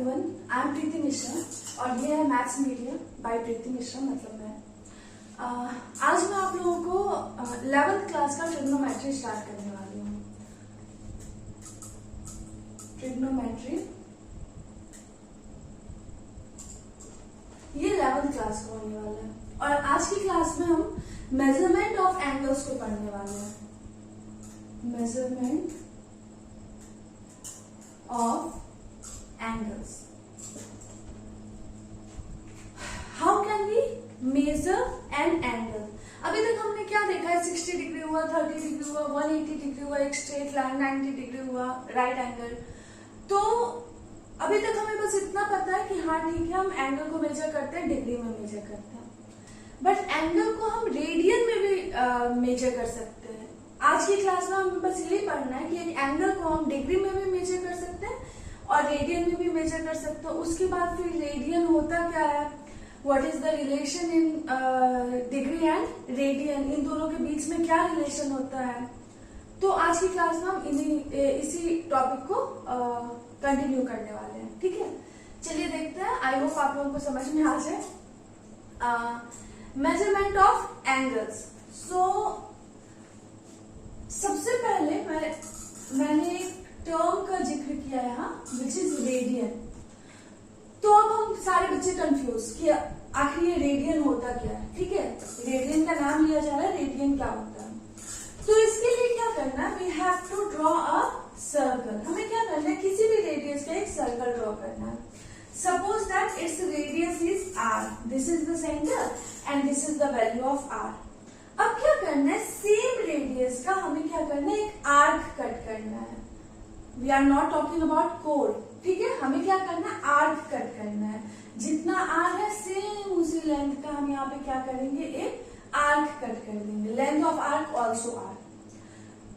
Everyone, I am प्रीति मिश्रा और ये है मैथ्स मीडिया बाय प्रीति मिश्रा, मतलब मैं। आज मैं आप लोगों को 11th क्लास का ट्रिग्नोमेट्री स्टार्ट करने वाली हूँ। ट्रिग्नोमेट्री ये 11th क्लास का होने वाला है और आज की क्लास में हम मेजरमेंट ऑफ एंगल्स को पढ़ने वाले हैं। Measurement of angles. How can we measure an angle? अभी तक हमने क्या देखा है, 60 डिग्री हुआ, 30 डिग्री हुआ, 180 डिग्री हुआ, एक स्ट्रेट लाइन 90 डिग्री हुआ, राइट एंगल। तो अभी तक हमें बस इतना पता है कि हाँ ठीक है, हम एंगल को मेजर करते हैं, डिग्री में मेजर करते हैं, बट एंगल को हम रेडियन में भी मेजर कर सकते हैं। आज की क्लास में हमें बस यही पढ़ना है कि एक एंगल को हम डिग्री में भी मेजर कर सकते हैं और रेडियन में भी मेजर कर सकते हो। उसके बाद फिर रेडियन होता क्या है, what is the relation in degree and radian, इन दोनों के बीच में क्या रिलेशन होता है। तो आज की क्लास में हम इसी टॉपिक को कंटिन्यू करने वाले हैं, ठीक है। चलिए देखते हैं, आई होप आप लोगों को समझ में आ जाए। Measurement of angles. सो सबसे पहले मैंने टर्म का जिक्र किया है यहाँ, विच इज रेडियन। तो अब हम सारे बच्चे कंफ्यूज कि आखिर ये रेडियन होता क्या है, ठीक है। रेडियन का नाम लिया जा रहा है, रेडियन क्या होता है। तो इसके लिए क्या करना है, we have to draw a circle. हमें क्या करना है, किसी भी रेडियस का एक सर्कल ड्रॉ करना है। Suppose that its radius is R, this is the centre and this is the value of R. अब क्या करना है, सेम रेडियस का हमें क्या करना है, एक आर्क कट करना है। We are not talking about code, ठीक है। हमें क्या करना है, आर्क कट करना है। जितना आर है सेम उसी लेंथ का हम यहाँ पे क्या करेंगे, एक आर्क कट कर देंगे। Length of arc also R.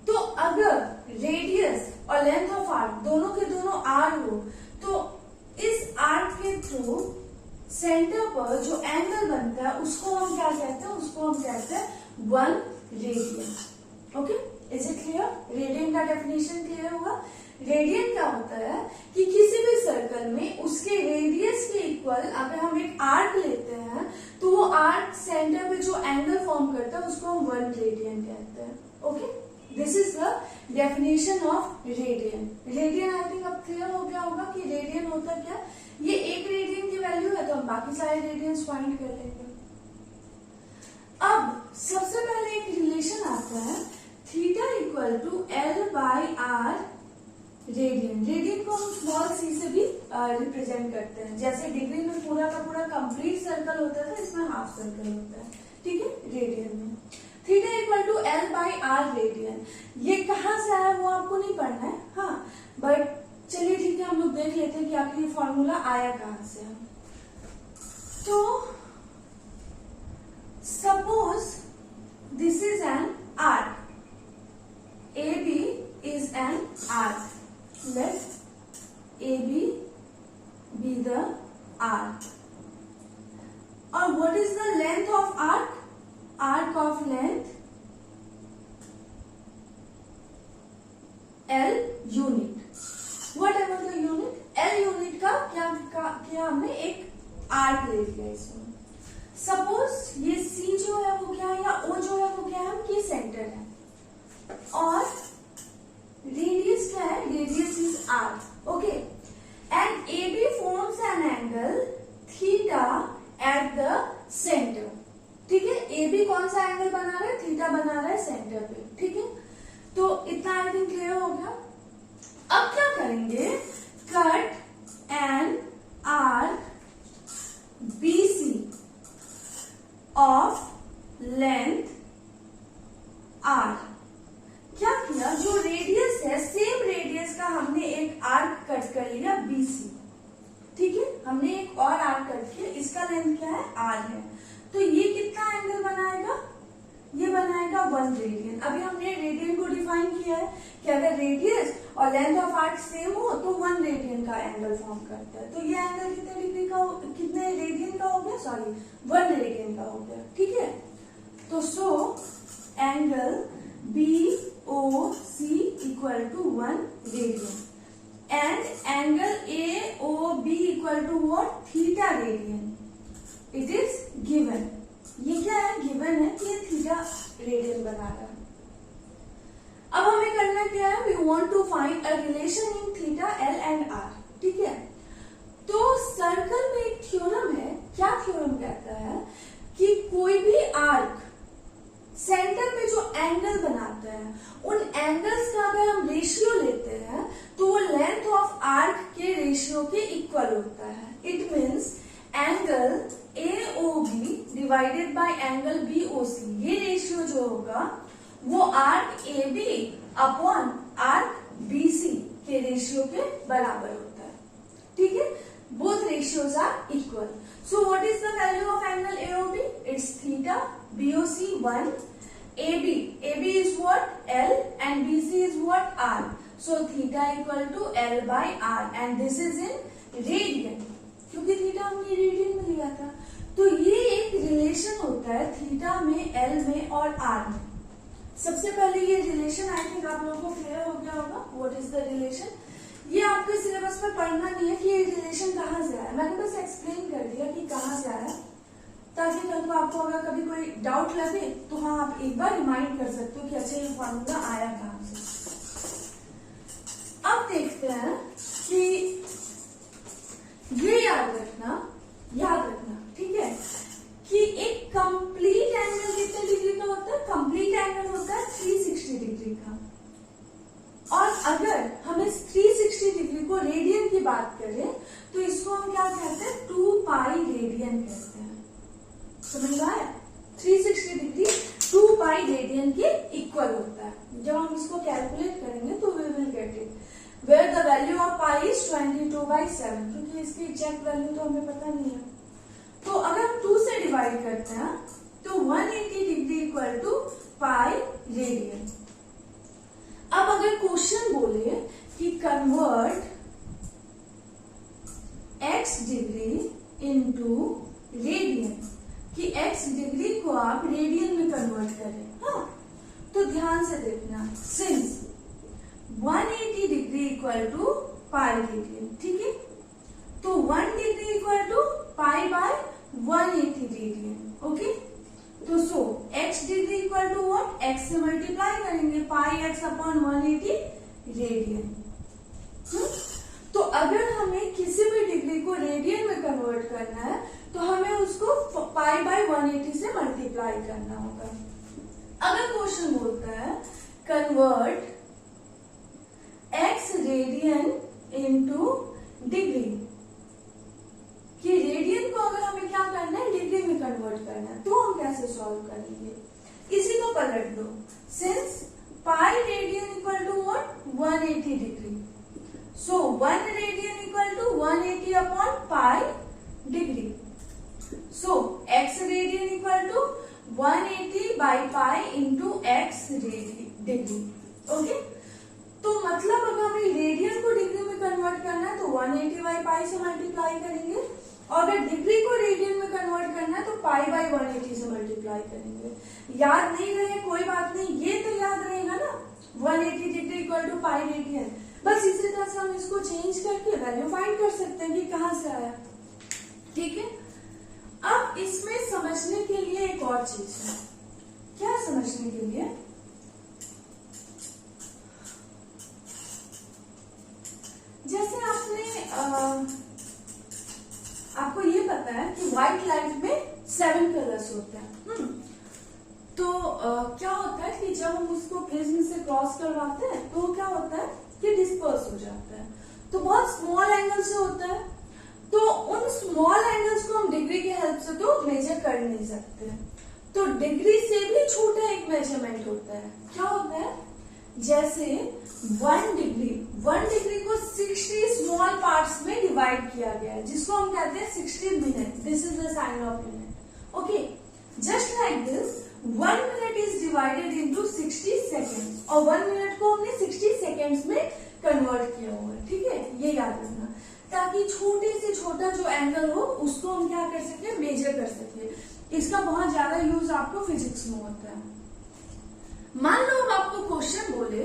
तो अगर रेडियस और लेंथ ऑफ आर्क दोनों के दोनों आर हो तो इस आर्क के थ्रू सेंटर पर जो एंगल बनता है उसको हम क्या कहते हैं, उसको हम कहते हैं 1 radian. Okay, is it clear. Radian का डेफिनेशन क्लियर हुआ। रेडियन क्या होता है कि किसी भी सर्कल में उसके रेडियस के इक्वल अगर हम एक आर्क लेते हैं तो वो आर्क सेंटर पे जो एंगल फॉर्म करता है उसको हम 1 रेडियन कहते हैं। Okay, this is the definition of radian. Radian I think अब क्लियर हो गया होगा कि रेडियन होता क्या। ये 1 रेडियन की वैल्यू है तो हम बाकी सारे रेडियंस फाइंड कर लेंगे। अब सबसे पहले एक रिलेशन आता है, theta equal to L by R radian. Radian को हम स्मॉल सी से भी रिप्रेजेंट करते हैं। जैसे डिग्री में पूरा का पूरा कंप्लीट सर्कल होता है, इसमें हाफ सर्कल होता है, ठीक है। रेडियन में theta equal to L by R radian. ये कहाँ से आया वो आपको नहीं पढ़ना है, हाँ, बट चलिए ठीक है, हम लोग देख लेते हैं कि आखिर ये फॉर्मूला आया कहाँ से। तो suppose this is an arc, AB is an arc. Let AB be the arc. Or what is the length of arc? Arc of length L unit. Whatever the unit, L unit का क्या हमने एक arc ले लिया इसमें। Suppose ये C जो है वो क्या है, या O जो है वो क्या है, ये सेंटर है और रेडियस क्या है, radius is R. Okay, and AB forms an angle theta at the centre, ठीक है। AB कौन सा एंगल बना रहा है, थीटा बना रहा है सेंटर पे, ठीक है। तो इतना आई थिंक क्लियर हो गया। अब क्या करेंगे, cut an arc BC of length R। क्या किया, जो रेडियस है सेम रेडियस का हमने एक आर्क कट कर लिया BC, ठीक है। हमने एक और आर्क कट किया, इसका लेंथ क्या है, R है। तो ये कितना एंगल बनाएगा, ये बनाएगा 1 रेडियन। अभी हमने रेडियन को डिफाइन किया है कि अगर रेडियस और लेंथ ऑफ आर्क सेम हो तो 1 रेडियन का एंगल फॉर्म करता है। तो ये एंगल कितने डिग्री का, कितने रेडियन का हो गया, सॉरी 1 रेडियन का हो गया, ठीक है। तो so angle BOC equal to 1 radian. and angle AOB equal to what? Theta radian. It is given. ये क्या है? गिवन है कि ये थीटा रेडियन बना रहा है. अब हमें करना क्या है? We want to find a relation in theta L and R. ठीक है. तो सर्कल में एक थ्योरम है. क्या थ्योरम कहता है कि कोई भी आर्क सेंटर में जो एंगल बनाता है उन एंगल्स का अगर हम रेशियो लेते हैं तो वो लेंथ ऑफ आर्क के रेशियो के इक्वल होता है. It means angle AOB divided by angle BOC, ये रेशियो जो होगा वो arc AB upon arc BC के रेशियो के बराबर होता है. ठीक है. Both ratios are equal. So what is the value of angle AOB? It's theta. BOC 1. AB is what? L and BC is what? R. So theta equal to L by R and this is in radian. क्योंकि theta हमने radian में लिया था. तो ये एक relation होता है थीटा में, L में और R में. सबसे पहले ये रिलेशन आई थिंक आप लोगों को क्लियर हो गया होगा. What is the relation? ये आपके सिलेबस में पढ़ना नहीं है कि ये रिलेशन कहाँ से आया. मैंने बस एक्सप्लेन कर दिया कि कहाँ से आया, ताकि कल को आपको अगर कभी कोई डाउट लगे तो हाँ आप एक बार रिमाइंड कर सकते हो कि अच्छा ये फॉर्मूला आया कहाँ से. अब देखते हैं कि ये याद रखना ठीक है कि एक कंप्लीट एंगल कितने डिग्री का होता है? कंप्लीट एंगल होता है 360 डिग्री का. और अगर हम इस 360 डिग्री को रेडियन की बात करें तो इसको हम क्या कहते हैं? 2 पाई रेडियन कहते हैं. समझ आया? 360 डिग्री 2 पाई रेडियन के इक्वल होता है. जब हम इसको कैलकुलेट करेंगे तो we will get it where the value of pi is 22/7, क्योंकि इसकी एग्जैक्ट वैल्यू तो हमें पता नहीं है. तो अगर 2 से डिवाइड करते हैं तो 180 degree equal to pi radian. अब अगर क्वेश्चन बोले कि convert x degree into radian, कि x डिग्री को आप रेडियन में कन्वर्ट करें, हाँ, तो ध्यान से देखना. Since 180 degree equal to pi radian, ठीक है, तो 1 degree equal to pi by 180 radian. Okay. तो so x degree equal to what? x से मल्टीप्लाई करेंगे पाई x अपॉन 180 रेडियन. तो अगर हमें किसी भी डिग्री को रेडियन में कन्वर्ट करना है तो हमें उसको पाई बाय 180 से मल्टीप्लाई करना होगा. अगर क्वेश्चन बोलता है convert x radian into degree, कि रेडियन को अगर हमें क्या करना है? डिग्री में कन्वर्ट करना है, तो हम कैसे सॉल्व करेंगे? इसी को पलट दो. Since pi radian equal to what? 180 degree. So 1 radian equal to 180 upon pi degree. So x radian equal to 180 by pi into x degree. Okay. तो मतलब अगर हमें रेडियन को डिग्री में कन्वर्ट करना है तो 180 बाई पाई से मल्टीप्लाई करेंगे, और अगर डिग्री को रेडियन में कन्वर्ट करना है तो पाई बाई 180 से मल्टीप्लाई करेंगे. याद नहीं रहे कोई बात नहीं, ये तो याद रहेगा ना. 180 degree equal to pi radian. बस इसी तरह से हम इसको चेंज करके वैल्यू फाइंड कर सकते हैं कि कहां से आया. ठीक है. अब इसमें समझने के लिए एक और चीज है. क्या समझने के लिए? जैसे आपको ये पता है कि व्हाइट लाइट में 7 कलर्स होते हैं. तो क्या होता है कि जब हम उसको प्रिज्म से क्रॉस करवाते हैं तो क्या होता है कि डिस्पर्स हो जाता है. तो बहुत स्मॉल एंगल से होता है, तो उन स्मॉल एंगल्स को हम डिग्री की हेल्प से तो मेजर कर नहीं सकते. तो डिग्री से भी छोटा एक मेजरमेंट होता है. क्या होता है? जैसे 1 डिग्री को 60 स्मॉल पार्ट्स में डिवाइड किया गया है, जिसको हम कहते हैं 60 minute. This is the sign of minute. Okay. Just like this 1 minute is divided into 60 seconds, और 1 मिनट को हमने 60 सेकेंड्स में कन्वर्ट किया हुआ है. ठीक है. ये याद रखना, ताकि छोटे से छोटा जो एंगल हो उसको हम क्या कर सके? मेजर कर सके. इसका बहुत ज्यादा यूज आपको फिजिक्स में होता है. मान लो अब आपको क्वेश्चन बोले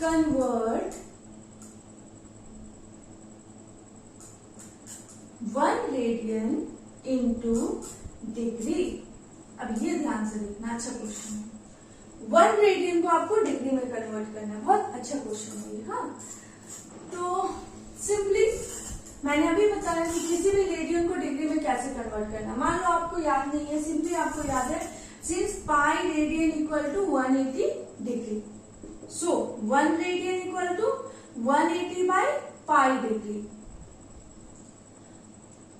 convert 1 radian into degree। अब ये ध्यान से देखना, अच्छा क्वेश्चन है। 1 रेडियन को आपको डिग्री में कन्वर्ट करना है, बहुत अच्छा क्वेश्चन है ये। हाँ, तो सिंपली मैंने अभी बताया कि किसी भी रेडियन को डिग्री में कैसे कन्वर्ट करना। मान लो आपको याद नहीं है, सिंपली आपको याद है since pi radian equal to 180 degree, so 1 radian equal to 180 by pi degree.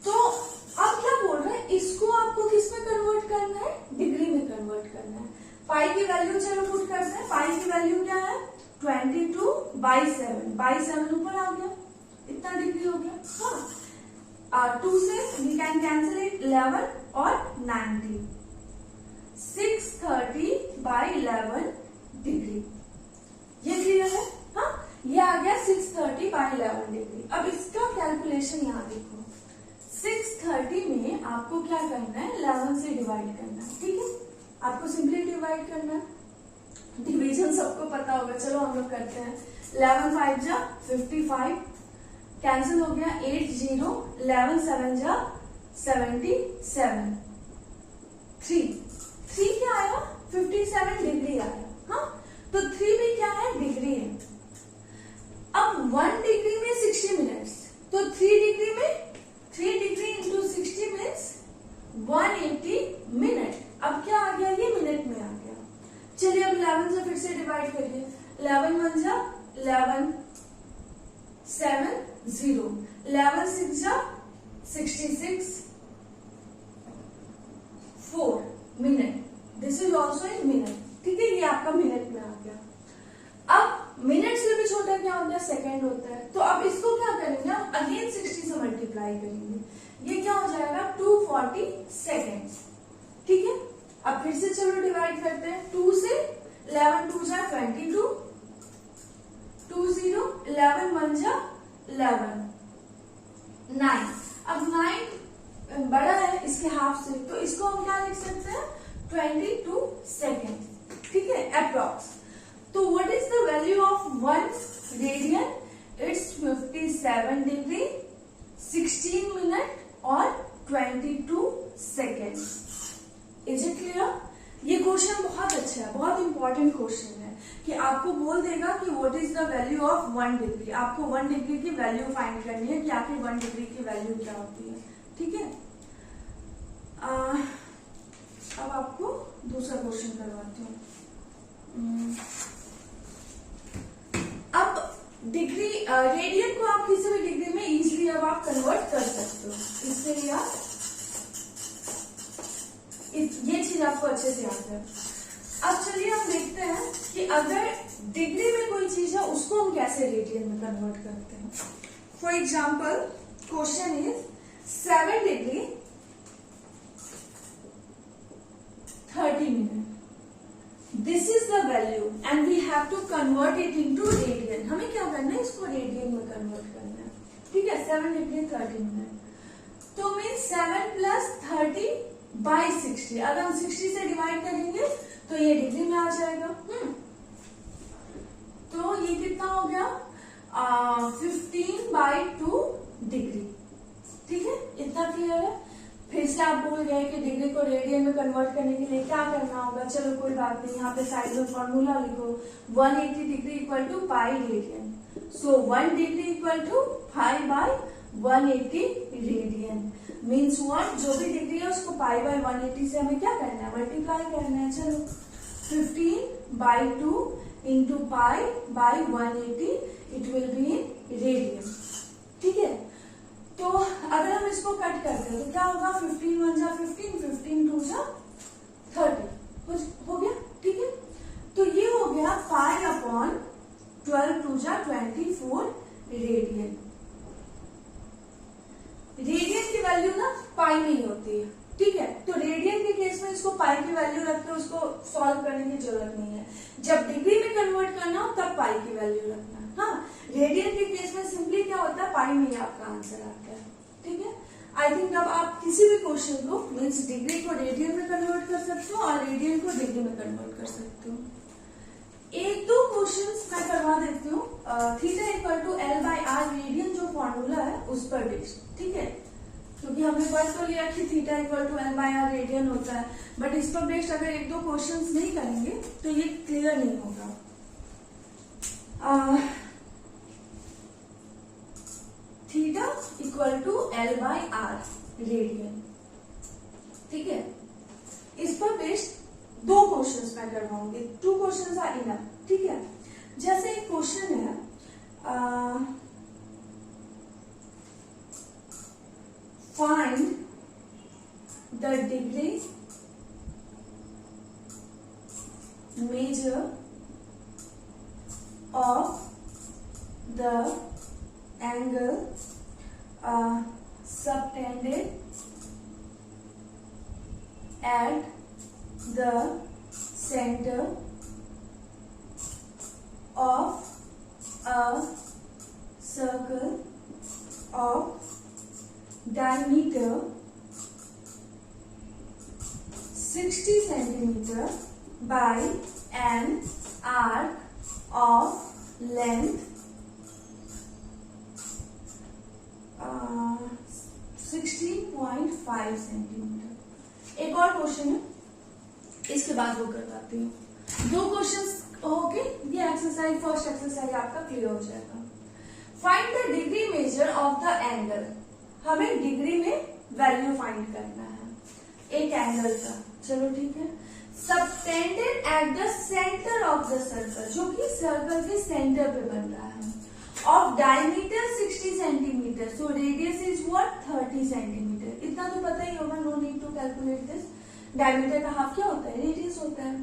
तो अब क्या बोल रहे हैं, इसको आपको किस में कन्वर्ट करना है, डिग्री में कन्वर्ट करना है। पाई की वैल्यू चलो पुट करते हैं। पाई की वैल्यू क्या है 22/7, बाई 7 ऊपर आ गया, इतना डिग्री हो गया। हाँ, 2 से वी कैन कैंसिल इट, 11 और 90, 630/11 डिग्री। ये क्लियर है? हाँ, ये आ गया 630/11 डिग्री। अब इसका कैलकुलेशन यहाँ देखो, 630 में आपको क्या करना है, 11 से डिवाइड करना है। ठीक है, आपको सिंपली डिवाइड करना है, डिवीजन सबको पता होगा। चलो हम लोग करते हैं। 11 5 जा 55, कैंसिल हो गया 8 0, 11 7 जा 77, 3 क्या आया 57 डिग्री आया। हाँ, तो 3 भी क्या है, डिग्री है। अब 1 डिग्री में 60 मिनट्स, तो 3 डिग्री में 3 डिग्री इंटू 60 मीन्स 180 मिनट। अब क्या आ गया, ये मिनट में आ गया। चलिए अब 11 से फिर से डिवाइड करिए। 11 1 जा 11 7 0, 11 6 जा 66 4 minute. This is also in minute. ठीक है, ये आपका मिनट में आ गया। अब मिनट से भी छोटा क्या होता है, सेकंड होता है। तो अब इसको क्या करेंगे, हम अगेन 60 से मल्टीप्लाई करेंगे। ये क्या हो जाएगा 240 सेकेंड। ठीक है, अब फिर से चलो डिवाइड करते हैं। 2 से 11 2 जा 22, 2 0, 11 1 जा 11, 9। अब 9 बड़ा है इसके हाफ से, तो इसको हम क्या लिख सकते हैं 22 सेकेंड। ठीक है, अप्रॉक्स। तो what is the value of 1 radian, it's 57 degree, 16 minute और 22 सेकेंड। Is it clear? ये क्वेश्चन बहुत अच्छा है, बहुत इंपॉर्टेंट क्वेश्चन है कि आपको बोल देगा कि what is the value of 1 degree. आपको 1 डिग्री की वैल्यू फाइंड करनी है कि आखिर 1 डिग्री की वैल्यू क्या होती है। ठीक है, अब आपको दूसरा क्वेश्चन करवाती हूँ। अब डिग्री रेडियन को आप किसी भी डिग्री में इजीली अब आप कन्वर्ट कर सकते हो। इसके लिए आप ये चीज आपको अच्छे से याद है। अब चलिए हम देखते हैं कि अगर डिग्री में कोई चीज है उसको हम कैसे रेडियन में कन्वर्ट करते हैं। For example question is 7 degree 30 minute. This is the value and we have to convert it into radian. हमें क्या करना है, इसको रेडियन में कन्वर्ट करना है। ठीक है, 7 डिग्री 30 मिनट, तो मीन 7 प्लस 30 बाई 60। अगर हम 60 से डिवाइड करेंगे तो ये डिग्री में आ जाएगा। तो ये कितना हो गया 15/2 डिग्री। ठीक है, इतना क्लियर है। फिर से आप भूल गए कि डिग्री को रेडियन में कन्वर्ट करने के लिए क्या करना होगा। चलो कोई बात नहीं, यहाँ पे साइड में फॉर्मूला लिखो, 180 degree equal to pi radian. So 1 degree equal to 5/180 radian means what, जो भी डिग्री है उसको पाई/180 से हमें क्या करना है, मल्टीप्लाई करना है। चलो 15/2 इंटू पाई/180, it will be in radian. ठीक है, तो अगर हम इसको कट करते हैं तो क्या होगा, 15 1 जा 15, 15 2 जा 30 हो गया। ठीक है, तो ये हो गया पाई/12 2 जा 24 रेडियन। रेडियन की वैल्यू ना पाई में ही होती है। ठीक है, तो रेडियन के केस में इसको पाई की वैल्यू रख के उसको सॉल्व करने की जरूरत नहीं है। जब डिग्री में कन्वर्ट करना हो तब पाई की वैल्यू रखना। हाँ, रेडियन के केस में सिंपली क्या होता है, पाई में ही आपका आंसर आता है। ठीक है, आई थिंक अब आप किसी भी क्वेश्चन को मीन्स डिग्री को रेडियन में कन्वर्ट कर सकते हो और रेडियन को डिग्री में कन्वर्ट कर सकते हो। 1-2 क्वेश्चंस मैं करवा देती theta equal to L by R radian जो फॉर्मूला है उस पर बेस्ड, ठीक है, क्योंकि हमने पढ़ तो लिया कि theta equal to L by R radian होता है, बट इस पर बेस्ड अगर एक दो क्वेश्चंस नहीं करेंगे तो ये क्लियर नहीं होगा। Theta equal to L by R radian, ठीक है, इस पर बेस्ड दो क्वेश्चंस मैं करवाऊंगी, 2 क्वेश्चंस आर इनफ, ठीक है। जैसे एक क्वेश्चन है find the degree measure of the angle subtended at the center of a circle of diameter 60 centimeter by an arc of length 16.5 centimetre. एक और क्वेश्चन है, इसके बाद वो करवाती हूँ। 2 क्वेश्चंस होके ये एक्सरसाइज, फर्स्ट एक्सरसाइज आपका क्लियर हो जाएगा। Find the degree measure of the angle, हमें डिग्री में वैल्यू फाइंड करना है एक एंगल का, चलो ठीक है। Subtended at the centre of the circle, जो कि सर्कल के सेंटर पे बन रहा है, of diameter 60 centimetre, so radius is what 30 centimetre. इतना तो पता ही होगा, no need to calculate this. Diameter का हाफ क्या होता है, रेडियस होता है।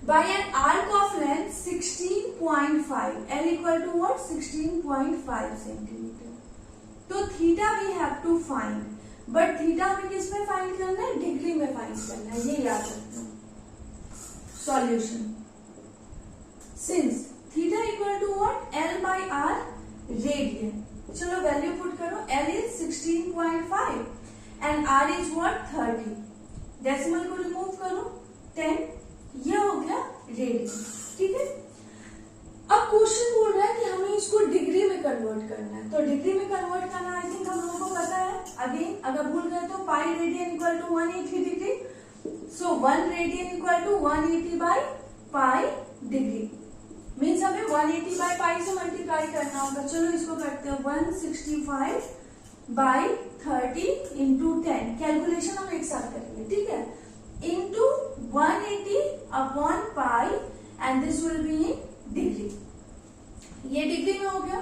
By an arc of length 16.5, L equal to what 16.5 centimetre. तो theta we have to find, but theta हमें किस में फाइंड करना है, डिग्री में फाइंड करना है, ये याद रखना। Solution, since theta equal to what L by R radian, चलो वैल्यू पुट करो, L is 16.5 and R is what 30, decimal को रिमूव करो 10, ये हो गया रेडियन, ठीक है। अब क्वेश्चन बोल रहा है कि हमें इसको डिग्री में कन्वर्ट करना है, तो डिग्री में कन्वर्ट करना आई थिंक हम लोगों को पता है। अगेन अगर भूल गए तो pi radian equal to 180 degree, so 1 radian equal to 180 by pi degree, means हमें 180 बाई पाई से मल्टीप्लाई करना होगा। चलो इसको करते हैं, 165 बाई 30 इंटू 10, कैलकुलेशन हम एक साथ करेंगे, ठीक है, into 180 upon pi and this will be in degree. ये डिग्री में हो गया।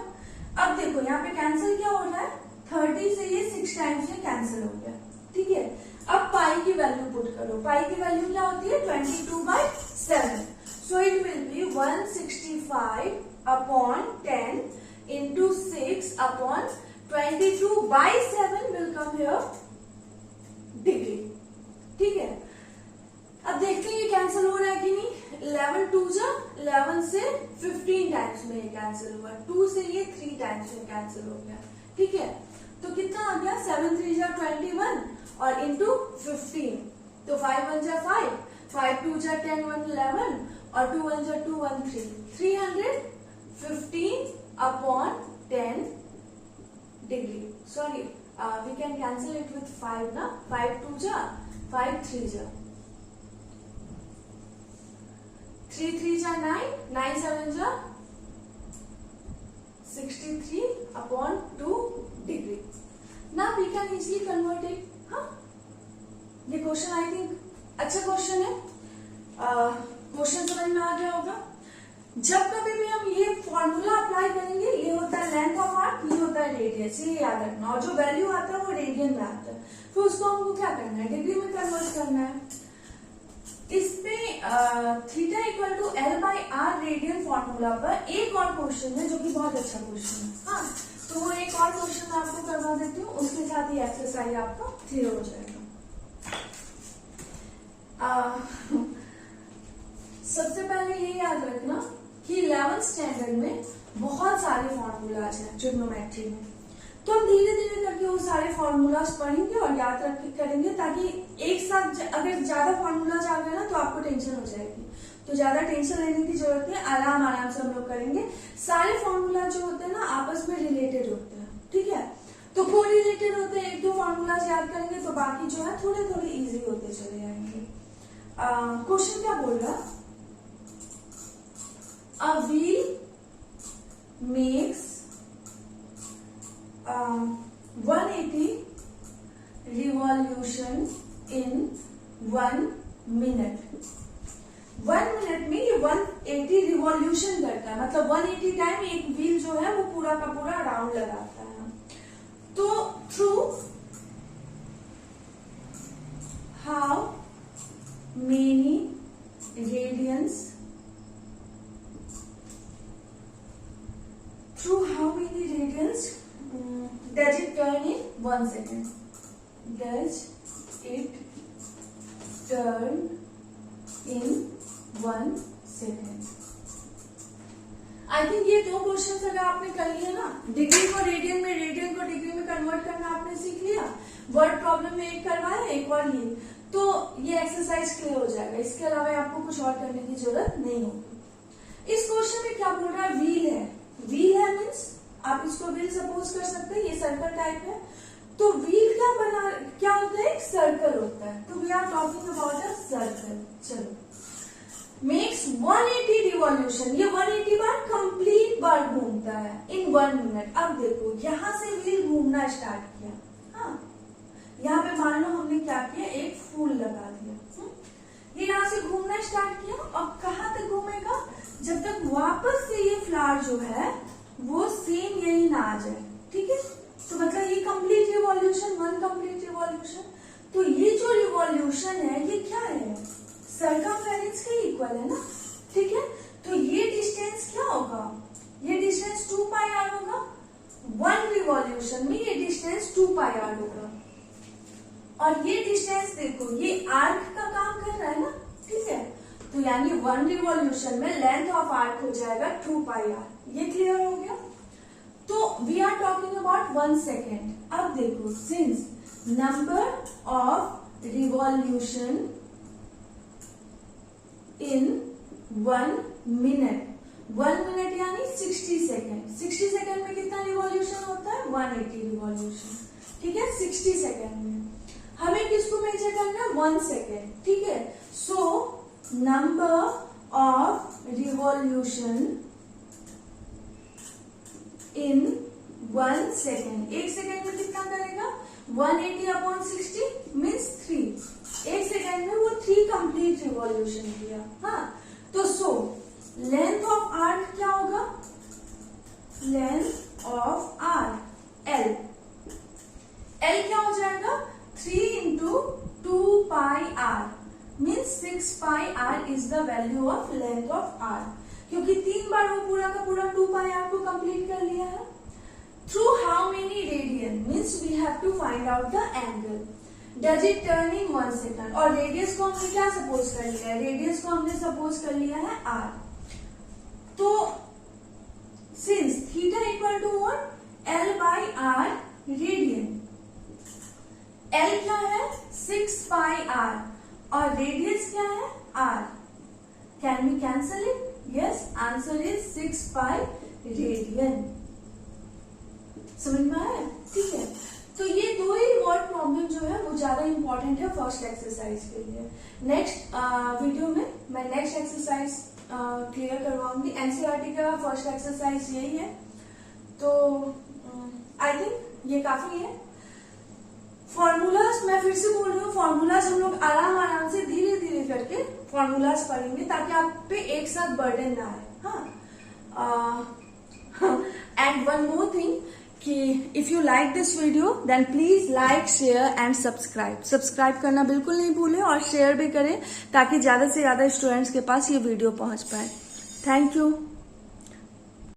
अब देखो यहाँ पे कैंसिल क्या हो रहा है, 30 से ये 6 टाइम्स में कैंसिल हो गया, ठीक है। अब पाई की वैल्यू पुट करो, पाई की वैल्यू क्या होती है 22/7, so it will be 165 upon 10 into 6 upon 22/7 will come here degree, ठीक है। अब देखते हैं ये कैंसिल हो रहा है कि नहीं। 11 2 जा 11 से 15 टाइम्स में ये कैंसिल हुआ, 2 से ये 3 टाइम्स में कैंसिल हो गया, ठीक है। तो कितना आ गया, 7 3 जा 21 और इंटू 15, तो 5 1 जा 5, 5 2 जा 10 1 11 और 2 1 जा 2 1 3, 315 upon 10 degree. Sorry, we can cancel it with 5 na, 5 2 ja 5 3 ja 3 3 ja 9, 9 7 ja 63 upon 2 degree. Now we can easily convert it. हाँ, ये क्वेश्चन आई थिंक अच्छा क्वेश्चन है, क्वेश्चन समझ में आ गया होगा। जब कभी भी हम ये फॉर्मूला अप्लाई करेंगे, ये होता है लेंथ ऑफ आर्क, ये होता है रेडियस, ये याद रखना, और जो वैल्यू आता है वो रेडियन में आता है, फिर उसको हमको क्या करना है, डिग्री में कन्वर्ट करना है। इसमें theta equal to L by R radian formula पर एक और क्वेश्चन है जो कि बहुत अच्छा क्वेश्चन है। हाँ, तो वो एक और क्वेश्चन मैं आपको करवा देती हूँ, उसके साथ ही एक्सरसाइज आपका क्लियर हो जाएगा। सबसे पहले ये याद रखना कि 11th स्टैंडर्ड में बहुत सारे फॉर्मूलाज हैं ट्रिग्नोमेट्री में, तो हम धीरे धीरे करके वो सारे फॉर्मूलाज पढ़ेंगे और याद रख करेंगे, ताकि एक साथ अगर ज्यादा फॉर्मूलाज आ गए ना तो आपको टेंशन हो जाएगी। तो ज्यादा टेंशन लेने की जरूरत नहीं, आराम आराम से हम लोग करेंगे। सारे फॉर्मूला जो होते हैं ना आपस में रिलेटेड होते हैं, ठीक है, तो को रिलेटेड होते हैं। एक दो फॉर्मूला याद करेंगे तो बाकी जो है थोड़े थोड़े इजी होते चले जाएंगे। क्वेश्चन क्या बोल रहा, a wheel makes 180 revolution in 1 minute. 1 minute में ये 180 रिवॉल्यूशन करता है, मतलब 180 टाइम एक व्हील जो है वो पूरा का पूरा राउंड लगाता है। तो through how many radians, through how many radians does it turn in 1 second? Does it turn in 1 second? I think ये दो क्वेश्चन अगर आपने कर लिया ना, डिग्री को रेडियन में, रेडियन को डिग्री में कन्वर्ट करना आपने सीख लिया, वर्ड प्रॉब्लम में एक करवाया, एक और ये, तो ये एक्सरसाइज क्लियर हो जाएगा। इसके अलावा आपको कुछ और करने की जरूरत नहीं होगी। इस क्वेश्चन में क्या बोल रहा है, व्हील है। व्हील है मीन्स आप इसको व्हील सपोज कर सकते हैं, ये सर्कल टाइप है। तो व्हील क्या होता है, एक सर्कल होता है। तो we are talking about a circle. चलो, मेक्स 180 रिवॉल्यूशन, ये 180 बार कंप्लीट बार घूमता है इन 1 मिनट। अब देखो यहां से व्हील घूमना स्टार्ट किया, हाँ, यहाँ पे मान लो हमने क्या किया, एक फूल लगा दिया, ये यहाँ से घूमना स्टार्ट किया। और कहाँ तक घूमेगा, जब तक वापस से ये फ्लावर जो है वो सेम यही ना आ जाए, ठीक है। तो मतलब ये कंप्लीट रिवॉल्यूशन, 1 कंप्लीट रिवॉल्यूशन। तो ये जो रिवॉल्यूशन है ये क्या है, सर्कमफेरेंस के इक्वल है ना, ठीक है। तो ये डिस्टेंस क्या होगा, ये डिस्टेंस 2 पाई आर होगा। 1 रिवॉल्यूशन में ये डिस्टेंस 2 पाई आर होगा। और ये डिस्टेंस देखो, ये आर्क का काम कर रहा है ना, ठीक है। तो यानी 1 रिवॉल्यूशन में लेंथ ऑफ आर्क हो जाएगा 2 पाई आर। ये क्लियर हो गया। तो we are talking about 1 second. अब देखो, since number of revolution in 1 minute, 1 minute यानी 60 सेकेंड। 60 सेकेंड में कितना रिवॉल्यूशन होता है, 180 रिवॉल्यूशन, ठीक है। 60 सेकेंड में हमें किसको मेजर करना है, 1 सेकेंड, ठीक है। So number of revolution in 1 second, 1 second में कितना करेगा, 180 अपॉन 60 मीन्स 3। 1 सेकेंड में वो 3 कंप्लीट रिवॉल्यूशन किया, हाँ। तो सो लेंथ ऑफ आर्क क्या होगा, length of arc L, L क्या हो जाएगा, 3 into 2 pi R means 6 pi R is the value of length of R, क्योंकि 3 बार वो पूरा का पूरा 2 पाई आर को कंप्लीट कर लिया है। Through how many radian means we have to find out the angle. Does it turn in 1 second, और रेडियस को हमने क्या सपोज कर लिया है, रेडियस को हमने सपोज कर लिया है आर। तो since theta equal to what, L by R radian, L क्या है 6 पाई आर और रेडियस क्या है R. Can we cancel it, yes, answer is 6 pi radian. समझ में आया, ठीक है। तो ये दो ही वर्ड प्रॉब्लम जो है वो ज्यादा इंपॉर्टेंट है फर्स्ट एक्सरसाइज के लिए। नेक्स्ट वीडियो में मैं नेक्स्ट एक्सरसाइज क्लियर करवाऊंगी। एनसीईआरटी का फर्स्ट एक्सरसाइज यही है, तो आई थिंक ये काफी है। फॉर्मूलाज मैं फिर से बोल रही हूँ, फॉर्मूलाज हम लोग आराम आराम से धीरे धीरे करके फॉर्मूलाज पढ़ेंगे ताकि आप पे एक साथ बर्डन ना आए, हाँ। एंड वन मोर थिंग कि if you like this video then please like, share and subscribe. Subscribe करना बिल्कुल नहीं भूलें और शेयर भी करें ताकि ज्यादा से ज्यादा स्टूडेंट्स के पास ये वीडियो पहुंच पाए। Thank you.